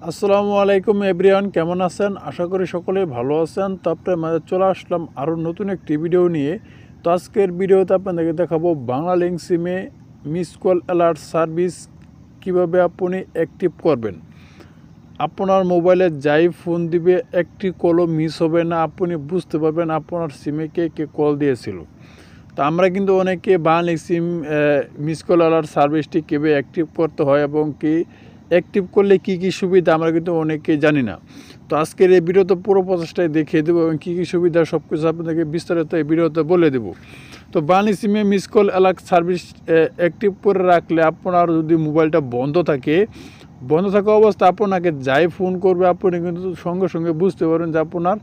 আসসালামু আলাইকুম এভরিওয়ান, কেমন আছেন? আশা করি সকলেই ভালো আছেন। তো আপনার মাঝে চলে আসলাম আরও নতুন একটি ভিডিও নিয়ে। তো আজকের ভিডিওতে আপনাদেরকে দেখাবো বাংলালিংক সিমে মিস কল অ্যালার্ট সার্ভিস কিভাবে আপনি অ্যাক্টিভ করবেন। আপনার মোবাইলে যাই ফোন দিবে একটি কলও মিস হবে না, আপনি বুঝতে পারবেন আপনার সিমে কে কে কল দিয়েছিল। তো আমরা কিন্তু অনেকে বাংলালিংক সিম মিস কল অ্যালার্ট সার্ভিসটি কীভাবে অ্যাক্টিভ করতে হয় এবং কি অ্যাক্টিভ করলে কী কী সুবিধা আমরা কিন্তু অনেকেই জানি না। তো আজকের এই ভিডিওতে পুরো প্রসেসটাই দেখিয়ে দেবো এবং কী কী সুবিধা সব কিছু আপনাদেরকে বিস্তারিত এই ভিডিওতে বলে দেবো। তো বাংলালিংক সিমে miss call alert service active করে রাখলে আপনার যদি মোবাইলটা বন্ধ থাকা অবস্থা আপনাকে যাই ফোন করবে আপনি কিন্তু সঙ্গে সঙ্গে বুঝতে পারবেন যে আপনার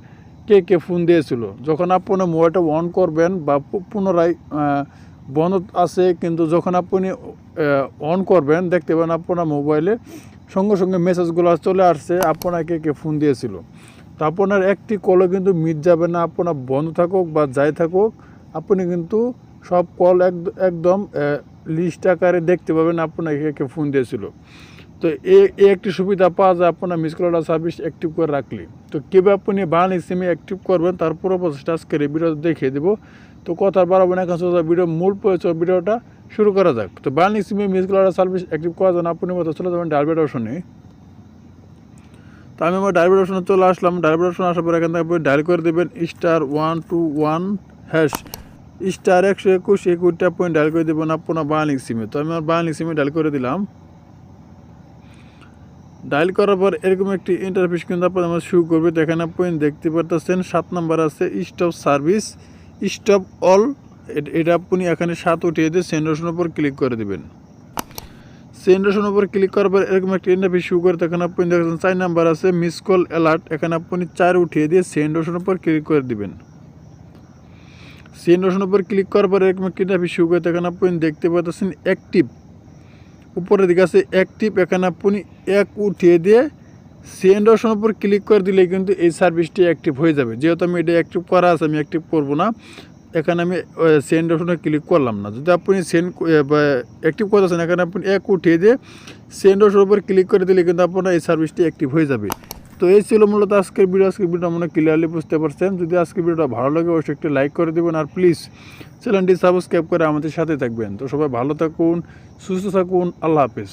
কে কে ফোন দিয়েছিল। যখন আপনার মোবাইলটা অন করবেন বা পুনরায় বন্ধ আছে, কিন্তু যখন আপনি অন করবেন দেখতে পাবেন আপনার মোবাইলে সঙ্গে সঙ্গে মেসেজগুলো চলে আসছে আপনাকে কে ফোন দিয়েছিল। তো আপনার একটি কলও কিন্তু মিস যাবে না, আপনার বন্ধ থাকুক বা যাই থাকুক আপনি কিন্তু সব কল একদম লিস্ট আকারে দেখতে পাবেন আপনাকে কে ফোন দিয়েছিল। তো এই একটি সুবিধা পাওয়া যায় আপনার মিস কল সার্ভিস অ্যাক্টিভ করে রাখলে। তো কীভাবে আপনি বাংলালিংক সিমে অ্যাক্টিভ করবেন তার পুরো প্রসেসটা আজকের এই ভিডিওতে দেখিয়ে দেবো। তো কথা বাড়াবো না, এখন ভিডিও মূল পরিচয় ভিডিওটা শুরু করা যাক। তো বাংলালিংক সিমে মিস কল সার্ভিস অ্যাক্টিভ করার জন্য আপনি মতো চলে যাবেন ডায়াল অপশনে। তো আমি আমার ডায়াল অপশনে চলে আসলাম। ডায়াল অপশনে আসার পর এখান থেকে আপনি ডায়াল করে দেবেন *121# *121 এই কোডটা আপনি ডায়াল করে দেবেন আপনার বাংলালিংক সিমে। তো আমি আমার বাংলালিংক সিমে ডায়াল করে দিলাম। ডায়াল করার পর এরকম একটি ইন্টারফেস কিন্তু আপনার শুরু করবে। তো এখানে আপনি দেখতে পাচ্ছেন 7 নাম্বার আছে স্টপ সার্ভিস, স্টপ অল। এটা আপনি এখানে 7 উঠিয়ে দিয়ে সেন্ড অপশনের উপর ক্লিক করে দেবেন। সেন্ড অপশনের উপর ক্লিক করার পর এরকম একটি ইন্টারফেস শুরু করে এখানে আপনি দেখছেন 4 নাম্বার আছে মিস কল অ্যালার্ট, এখানে আপনি 4 উঠিয়ে দিয়ে সেন্ড অপশনের উপর ক্লিক করে দেবেন। সেন্ড অপশনের উপর ক্লিক করার পর এরকম একটি ইন্টারফেস শুরু করে এখানে আপনি দেখতে পাচ্ছেন অ্যাক্টিভ, উপরের দিকে আছে অ্যাক্টিভ, এখানে আপনি 1 উঠিয়ে দিয়ে সেন্ড অপশনের উপর ক্লিক করে দিলে কিন্তু এই সার্ভিসটি অ্যাক্টিভ হয়ে যাবে। যেহেতু আমি এটা অ্যাক্টিভ করা আছে আমি অ্যাক্টিভ করব না, এখানে আমি সেন্ড অপশনে ক্লিক করলাম না। যদি আপনি অ্যাক্টিভ করতেছেন এখানে আপনি 1 উঠিয়ে দিয়ে সেন্ড অপশনের উপর ক্লিক করে দিলে কিন্তু আপনার এই সার্ভিসটি অ্যাক্টিভ হয়ে যাবে। তো এই ছিল মূলত আজকের ভিডিওটা মনে ক্লিয়ারলি বুঝতে পারছেন। যদি আজকের ভিডিওটা ভালো লাগে অবশ্যই একটি লাইক করে দেবেন আর প্লিজ চ্যানেলটি সাবস্ক্রাইব করে আমাদের সাথে থাকবেন। তো সবাই ভালো থাকুন, সুস্থ থাকুন, আল্লাহ হাফেজ।